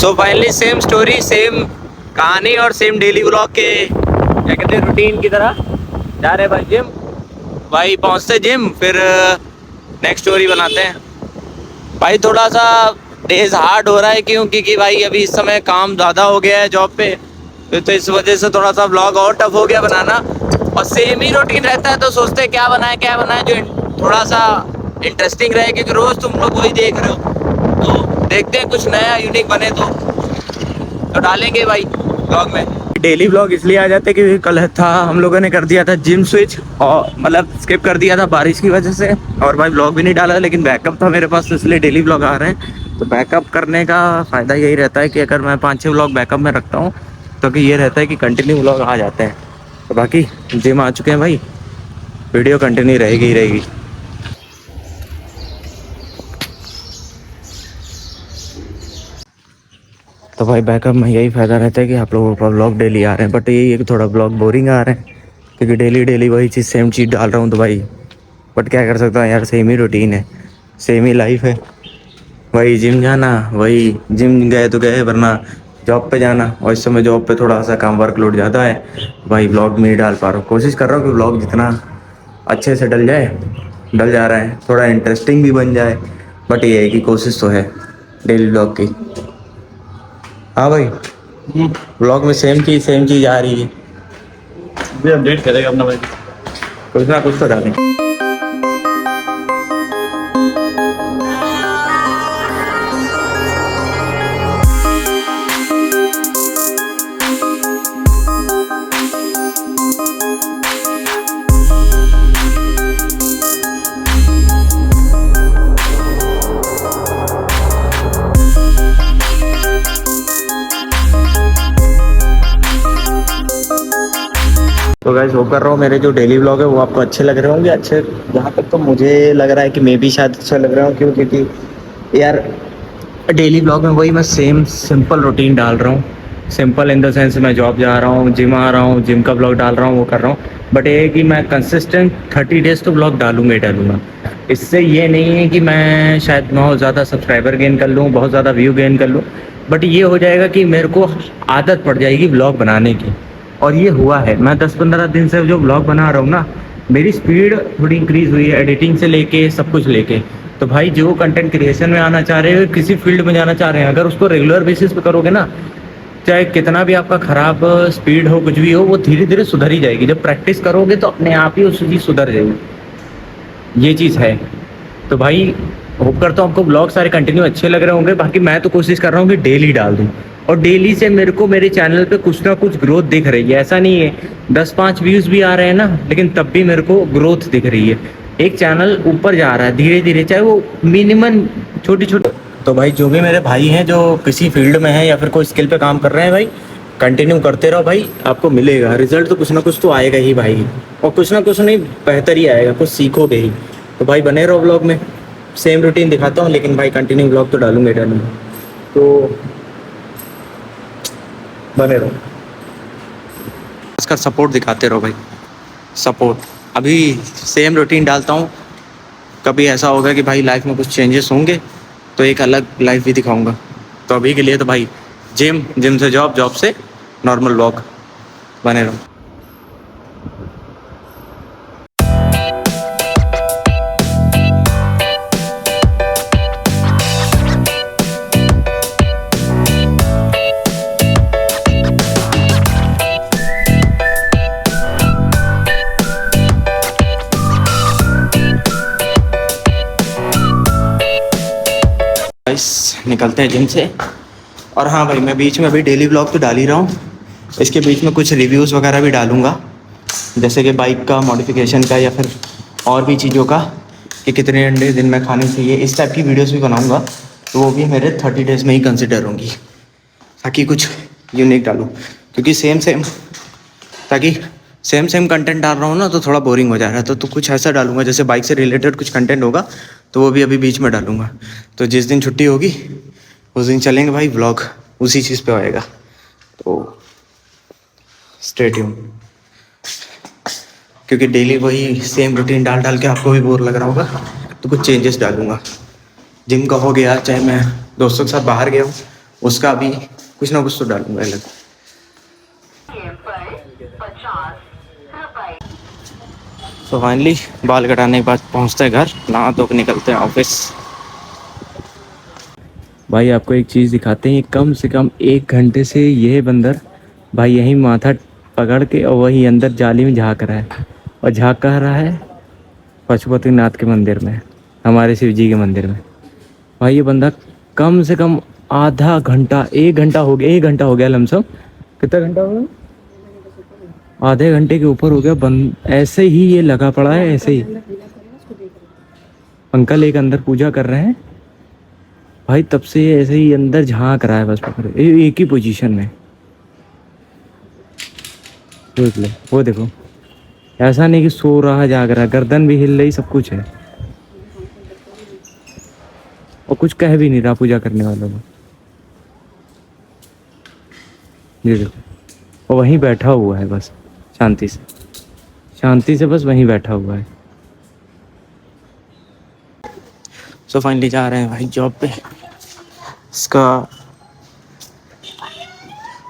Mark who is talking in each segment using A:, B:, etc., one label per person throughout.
A: So finally same story, same कहानी और same daily vlog के क्या कहते हैं रूटीन की तरह जा रहे भाई जिम। भाई पहुंचते जिम फिर नेक्स्ट स्टोरी बनाते हैं। भाई थोड़ा सा डेज हार्ड हो रहा है क्योंकि भाई अभी इस समय काम ज़्यादा हो गया है जॉब पे, तो इस वजह से थोड़ा सा व्लॉग और टफ हो गया बनाना। और सेम ही रूटीन रहता है तो सोचते हैं क्या बनाए जो थोड़ा सा इंटरेस्टिंग रहे, क्योंकि रोज़ तुम लोग वही देख रहे हो। तो देखते हैं कुछ नया यूनिक बने तो डालेंगे भाई व्लॉग में। डेली व्लॉग इसलिए आ जाते क्योंकि कल था हम लोगों ने कर दिया था जिम स्विच, और मतलब स्किप कर दिया था बारिश की वजह से, और भाई व्लॉग भी नहीं डाला, लेकिन बैकअप था मेरे पास तो इसलिए डेली व्लॉग आ रहे हैं। तो बैकअप करने का फ़ायदा यही रहता है कि अगर मैं 5-6 व्लॉग बैकअप में रखता हूँ तो कि ये रहता है कि कंटिन्यू व्लॉग आ जाते हैं। तो बाकी जिम आ चुके हैं भाई, वीडियो कंटिन्यू रहेगी ही रहेगी। तो भाई बैकअप में यही फ़ायदा रहता है कि आप लोगों का व्लॉग डेली आ रहे हैं, बट यही है कि थोड़ा व्लॉग बोरिंग आ रहे हैं क्योंकि डेली वही चीज़ सेम चीज़ डाल रहा हूँ। तो भाई बट क्या कर सकता हूँ यार, सेम ही रूटीन है, सेम ही लाइफ है। वही जिम जाना, वही जिम गए तो गए, वरना जॉब पे जाना, और इस समय जॉब पे थोड़ा सा काम वर्कलोड ज़्यादा है। भाई व्लॉग नहीं डाल पा रहा हूँ, कोशिश कर रहा हूँ कि व्लॉग जितना अच्छे से डल जा रहा है, थोड़ा इंटरेस्टिंग भी बन जाए। बट ये है कि कोशिश तो है डेली व्लॉग की। हाँ भाई, व्लॉग में सेम चीज़ आ रही है।
B: भी अपडेट करेगा अपना भाई,
A: कुछ ना कुछ तो डालें। तो गाइस होप कर रहा हूँ मेरे जो डेली व्लॉग है वो आपको अच्छे लग रहे होंगे। अच्छे जहाँ तक तो मुझे लग रहा है कि मैं भी शायद अच्छा लग रहा हूँ, क्यों? क्योंकि यार डेली व्लॉग में वही मैं सेम सिंपल रूटीन डाल रहा हूँ। सिंपल इन द सेंस मैं जॉब जा रहा हूँ, जिम आ रहा हूँ, जिम का व्लॉग डाल रहा हूँ, वो कर रहा हूँ। बट ये है कि मैं कंसिस्टेंट 30 डेज़ तो व्लॉग डालूंगा ही डालूंगा। इससे ये नहीं है कि मैं शायद बहुत ज़्यादा सब्सक्राइबर गेन कर लूँ, बहुत ज़्यादा व्यू गेन कर लूँ, बट ये हो जाएगा कि मेरे को आदत पड़ जाएगी व्लॉग बनाने की। और ये हुआ है, मैं 10-15 दिन से जो ब्लॉग बना रहा हूँ ना, मेरी स्पीड थोड़ी इंक्रीज़ हुई है, एडिटिंग से लेके सब कुछ लेके। तो भाई जो कंटेंट क्रिएशन में आना चाह रहे हो, किसी फील्ड में जाना चाह रहे हैं, अगर उसको रेगुलर बेसिस पे करोगे ना, चाहे कितना भी आपका ख़राब स्पीड हो, कुछ भी हो, वो धीरे धीरे सुधर ही जाएगी। जब प्रैक्टिस करोगे तो अपने आप ही वो चीज़ सुधर जाएगी, ये चीज़ है। तो भाई होप करता हूँ आपको ब्लॉग सारे कंटिन्यू अच्छे लग रहे होंगे। बाकी मैं तो कोशिश कर रहा हूँ कि डेली डाल दूँ, और डेली से मेरे को मेरे चैनल पे कुछ ना कुछ ग्रोथ दिख रही है। ऐसा नहीं है 10-5 व्यूज़ भी आ रहे हैं ना, लेकिन तब भी मेरे को ग्रोथ दिख रही है। एक चैनल ऊपर जा रहा है धीरे धीरे, चाहे वो मिनिमम छोटी। तो भाई जो भी मेरे भाई हैं जो किसी फील्ड में हैं या फिर कोई स्किल पे काम कर रहे हैं, भाई कंटिन्यू करते रहो भाई, आपको मिलेगा रिजल्ट। तो कुछ ना कुछ तो आएगा ही भाई, और कुछ ना कुछ नहीं बेहतर ही आएगा, कुछ सीखोगे ही। तो भाई बने रहो ब्लॉग में, सेम रूटीन दिखाता हूँ, लेकिन भाई कंटिन्यू ब्लॉग तो डालूंगा। तो बने रहो, इसका सपोर्ट दिखाते रहो भाई, सपोर्ट। अभी सेम रूटीन डालता हूँ, कभी ऐसा होगा कि भाई लाइफ में कुछ चेंजेस होंगे तो एक अलग लाइफ भी दिखाऊंगा। तो अभी के लिए तो भाई जिम से जॉब, जॉब से नॉर्मल व्लॉग, बने रहो। निकलते हैं जिम से। और हाँ भाई, मैं बीच में अभी डेली व्लॉग तो डाल ही रहा हूँ, इसके बीच में कुछ रिव्यूज़ वगैरह भी डालूँगा, जैसे कि बाइक का मॉडिफिकेशन का, या फिर और भी चीज़ों का, कि कितने अंडे दिन में खाने चाहिए, इस टाइप की वीडियोस भी बनाऊँगा। तो वो भी मेरे 30 डेज़ में ही कंसिडर होंगी, ताकि कुछ यूनिक डालूँ, क्योंकि सेम कंटेंट डाल रहा हूँ ना, तो थोड़ा बोरिंग हो जा रहा है। तो कुछ ऐसा डालूंगा, जैसे बाइक से रिलेटेड कुछ कंटेंट होगा तो वो भी अभी बीच में डालूंगा। तो जिस दिन छुट्टी होगी उस दिन चलेंगे भाई, व्लॉग उसी चीज़ पे होएगा। तो स्टे ट्यून, क्योंकि डेली वही सेम रूटीन डाल के आपको भी बोर लग रहा होगा, तो कुछ चेंजेस डालूंगा। जिम का हो गया, चाहे मैं दोस्तों के साथ बाहर गया हूँ उसका भी कुछ ना कुछ तो डालूंगा अलग। तो फाइनली बाल कटाने के बाद पहुंचते हैं घर, नहा धो के निकलते हैं ऑफिस। भाई आपको एक चीज़ दिखाते हैं, कम से कम 1 घंटे से ये बंदर भाई यहीं माथा पकड़ के और वही अंदर जाली में झाँक रहा है, और झाँक कह रहा है पशुपतिनाथ के मंदिर में, हमारे शिव जी के मंदिर में। भाई ये बंदा कम से कम आधा घंटा, 1 घंटा हो गया, 1 घंटा हो गया लमसम। कितना घंटा हो गया? आधे घंटे के ऊपर हो गया बंद, ऐसे ही ये लगा पड़ा है, ऐसे ही। अंकल एक अंदर पूजा कर रहे हैं भाई, तब से ये ऐसे ही अंदर झांक रहा है बस पकड़, एक ही पोजीशन में। देख ले, वो देखो, ऐसा नहीं कि सो रहा जाग रहा, गर्दन भी हिल रही, सब कुछ है, और कुछ कह भी नहीं रहा पूजा करने वालों को। ये देखो, और वहीं बैठा हुआ है बस, शांति से, शांति से बस वहीं बैठा हुआ है। सो फाइनली जा रहे हैं भाई जॉब पे। इसका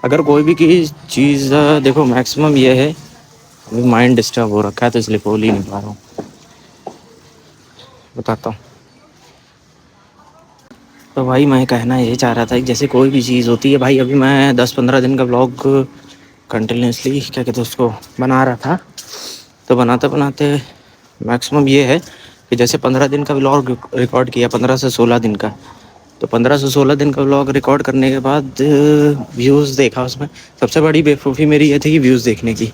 A: अगर कोई भी की चीज़ देखो, मैक्सिमम ये है, अभी माइंड डिस्टर्ब हो रखा है तो इसलिए बोल ही नहीं पा रहा हूँ। बताता हूँ। तो भाई मैं कहना ये चाह रहा था कि जैसे कोई भी चीज़ होती है भाई, अभी मैं 10-15 दिन का व्लॉग कंटिन्यूसली क्या कहते हैं उसको बना रहा था। तो बनाते बनाते मैक्सिमम ये है कि जैसे 15 दिन का व्लॉग रिकॉर्ड किया, 15 से 16 दिन का, तो 15 से 16 दिन का व्लॉग रिकॉर्ड करने के बाद व्यूज़ देखा उसमें। सबसे बड़ी बेवकूफ़ी मेरी ये थी कि व्यूज़ देखने की।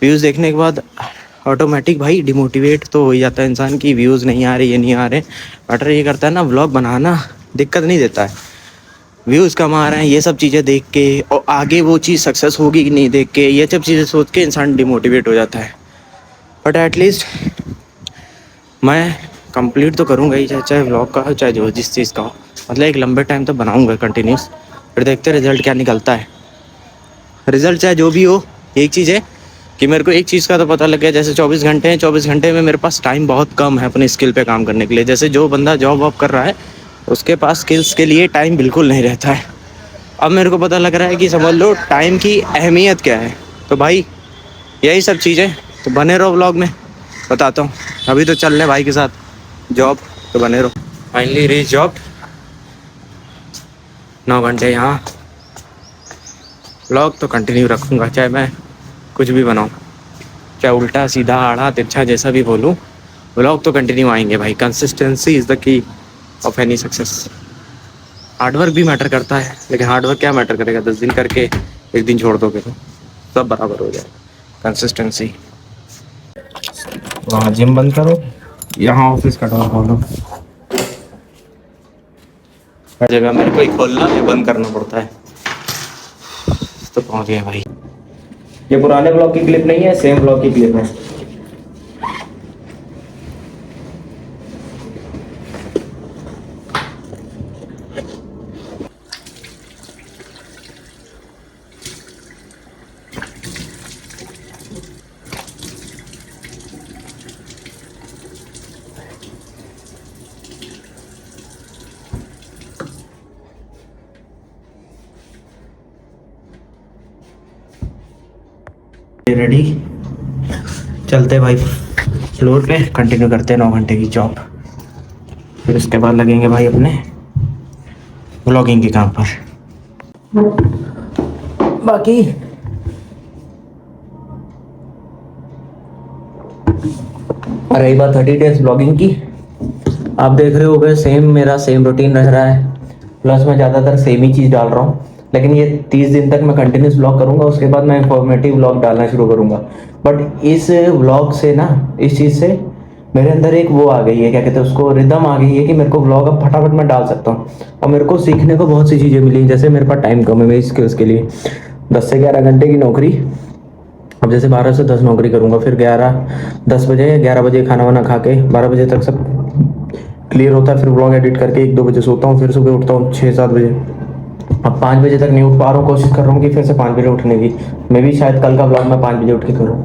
A: व्यूज़ देखने के बाद ऑटोमेटिक भाई डिमोटिवेट तो हो ही जाता है इंसान की, व्यूज़ नहीं आ रहे, ये नहीं आ रहे। मैटर ये करता है ना, व्लॉग बनाना दिक्कत नहीं देता है, व्यूज़ कम आ रहे हैं ये सब चीज़ें देख के, और आगे वो चीज़ सक्सेस होगी कि नहीं देख के, ये सब चीज़ें सोच के इंसान डिमोटिवेट हो जाता है। बट एटलीस्ट मैं कंप्लीट तो करूँगा ही, चाहे व्लॉग का हो, चाहे जो जिस चीज़ का हो, मतलब एक लंबे टाइम तक बनाऊँगा कंटिन्यूस। फिर देखते हैं रिज़ल्ट क्या निकलता है। रिज़ल्ट चाहे जो भी हो, एक चीज़ है कि मेरे को एक चीज़ का तो पता लग गया, जैसे 24 घंटे हैं, 24 घंटे में मेरे पास टाइम बहुत कम है अपने स्किल पे काम करने के लिए। जैसे जो बंदा जॉब वॉब कर रहा है उसके पास स्किल्स के लिए टाइम बिल्कुल नहीं रहता है। अब मेरे को पता लग रहा है कि समझ लो टाइम की अहमियत क्या है। तो भाई यही सब चीज़ें, तो बने रहो व्लॉग में, बताता हूँ। अभी तो चल रहे भाई के साथ जॉब, तो बने रहो। फाइनली रीच जॉब, 9 घंटे यहाँ। व्लॉग तो कंटिन्यू रखूँगा, चाहे मैं कुछ भी बनाऊँ, चाहे उल्टा सीधा आड़ा तिरछा जैसा भी बोलूँ, व्लॉग तो कंटिन्यू आएंगे भाई। Consistency is the key of any success. Hard work भी मैटर करता है, लेकिन हार्डवर्क क्या मैटर करेगा, 10 दिन करके 1 दिन छोड़ दोगे तो सब बराबर हो जाएगा। कंसिस्टेंसी। वहाँ जिम बंद करो, यहाँ ऑफिस का डोर खोलो, हर जगह मेरे को ही खोलना या बंद करना पड़ता है। तो पहुँच गए भाई। ये पुराने ब्लॉग की क्लिप नहीं है, सेम ब्लॉग की क्लिप है। रेडी, चलते भाई फ्लोर पे, कंटिन्यू करते हैं 9 घंटे की जॉब। फिर उसके बाद लगेंगे भाई अपने ब्लॉगिंग के काम पर। बाकी रही बात 30 डेज ब्लॉगिंग की, आप देख रहे हो सेम मेरा सेम रूटीन रह रहा है। प्लस मैं ज़्यादातर सेम ही चीज़ डाल रहा हूँ, लेकिन ये 30 दिन तक मैं कंटिन्यूस ब्लॉग करूँगा, उसके बाद मैं इंफॉर्मेटिव ब्लॉग डालना शुरू करूँगा। बट इस ब्लॉग से ना, इस चीज़ से मेरे अंदर एक वो आ गई है, क्या कहते हैं उसको, रिदम आ गई है कि मेरे को ब्लॉग अब फटाफट मैं डाल सकता हूँ। और मेरे को सीखने को बहुत सी चीज़ें मिली, जैसे मेरे पास टाइम कम है मेरी स्किल्स के लिए। 10 से 11 घंटे की नौकरी, अब जैसे 12 से 10 नौकरी करूँगा, फिर 11 बजे खाना वाना खा के 12 बजे तक सब क्लियर होता है। फिर ब्लॉग एडिट करके 1-2 बजे सोता हूँ, फिर सुबह उठता हूँ 6-7 बजे। अब 5 बजे तक नहीं उठ पा रहा हूँ, कोशिश कर रहा हूँ कि फिर से 5 बजे उठने की। मैं भी शायद कल का ब्लॉग मैं 5 बजे उठ के करूँ।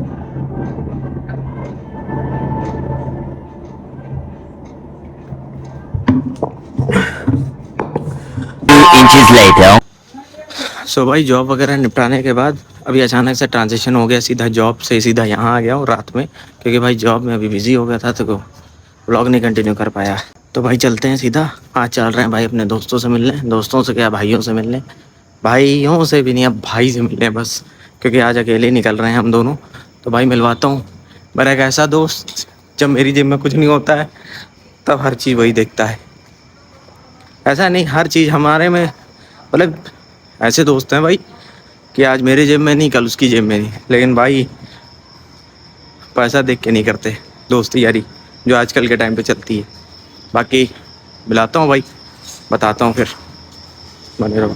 C: Inches later.
A: सो भाई जॉब वगैरह निपटाने के बाद अभी अचानक से ट्रांजिशन हो गया, सीधा जॉब से सीधा यहाँ आ गया हूँ रात में, क्योंकि भाई जॉब में अभी बिज़ी हो गया था तो व्लॉग नहीं कंटिन्यू कर पाया। तो भाई चलते हैं सीधा, आज चल रहे हैं भाई अपने दोस्तों से मिलने, दोस्तों से क्या भाइयों से मिलने, भाइयों से भी नहीं अब भाई से मिलने बस, क्योंकि आज अकेले निकल रहे हैं हम दोनों। तो भाई मिलवाता हूँ मेरा एक ऐसा दोस्त, जब मेरी जेब में कुछ नहीं होता है तब हर चीज़ वही देखता है। ऐसा नहीं, हर चीज़ हमारे में मतलब ऐसे दोस्त हैं भाई कि आज मेरे जेब में नहीं कल उसकी जेब में नहीं, लेकिन भाई पैसा देख के नहीं करते दोस्ती यारी जो आजकल के टाइम पे चलती है। बाकी मिलाता हूँ भाई, बताता हूँ फिर, बने रहो।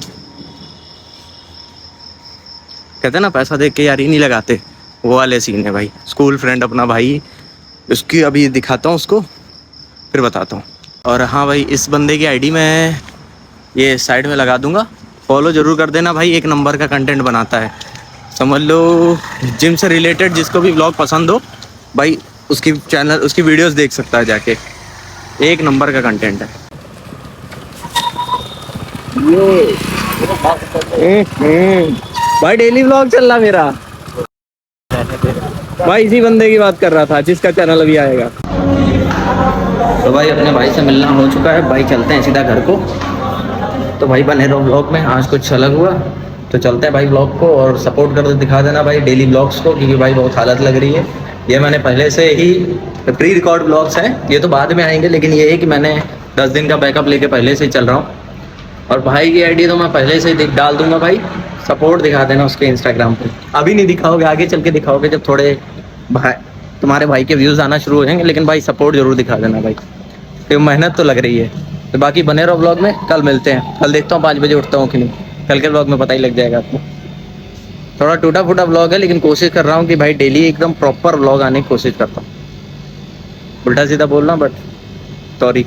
A: कहते हैं ना पैसा देख के यारी नहीं लगाते, वो वाले सीन है भाई। स्कूल फ्रेंड अपना भाई, उसकी अभी दिखाता हूँ उसको फिर बताता हूँ। और हाँ भाई इस बंदे की आईडी मैं ये साइड में लगा दूंगा, फॉलो ज़रूर कर देना भाई, एक नंबर का कंटेंट बनाता है, समझ लो जिम से रिलेटेड जिसको भी व्लॉग पसंद हो भाई उसकी चैनल उसकी वीडियोस देख सकता है जाके, एक नंबर का कंटेंट है। भाई डेली व्लॉग चल रहा मेरा भाई, इसी बंदे की बात कर रहा था जिसका चैनल अभी आएगा। तो भाई अपने भाई से मिलना हो चुका है भाई, चलते हैं सीधा घर को। तो भाई बने रहो व्लॉग में, आज कुछ अलग हुआ तो चलते हैं भाई व्लॉग को, और सपोर्ट कर दिखा देना भाई डेली व्लॉग्स को, क्योंकि भाई बहुत हालत लग रही है। ये मैंने पहले से ही प्री रिकॉर्ड व्लॉग्स हैं, ये तो बाद में आएंगे, लेकिन ये है कि मैंने 10 दिन का बैकअप लेके पहले से ही चल रहा हूँ। और भाई की आईडी तो मैं पहले से ही डाल दूंगा भाई, सपोर्ट दिखा देना उसके इंस्टाग्राम पे। अभी नहीं दिखाओगे, आगे चल के दिखाओगे जब थोड़े भाई तुम्हारे भाई के व्यूज़ आना शुरू हो जाएंगे, लेकिन भाई सपोर्ट जरूर दिखा देना भाई, क्योंकि मेहनत तो लग रही है। तो बाकी बने रहो व्लॉग में, कल मिलते हैं। कल देखता हूँ 5 बजे उठता हूँ कि नहीं, कल के व्लॉग में पता ही लग जाएगा आपको। थोड़ा टूटा फूटा व्लॉग है, लेकिन कोशिश कर रहा हूँ कि भाई डेली एकदम प्रॉपर व्लॉग आने की कोशिश करता हूँ। उल्टा सीधा बोल रहा हूँ बट सॉरी।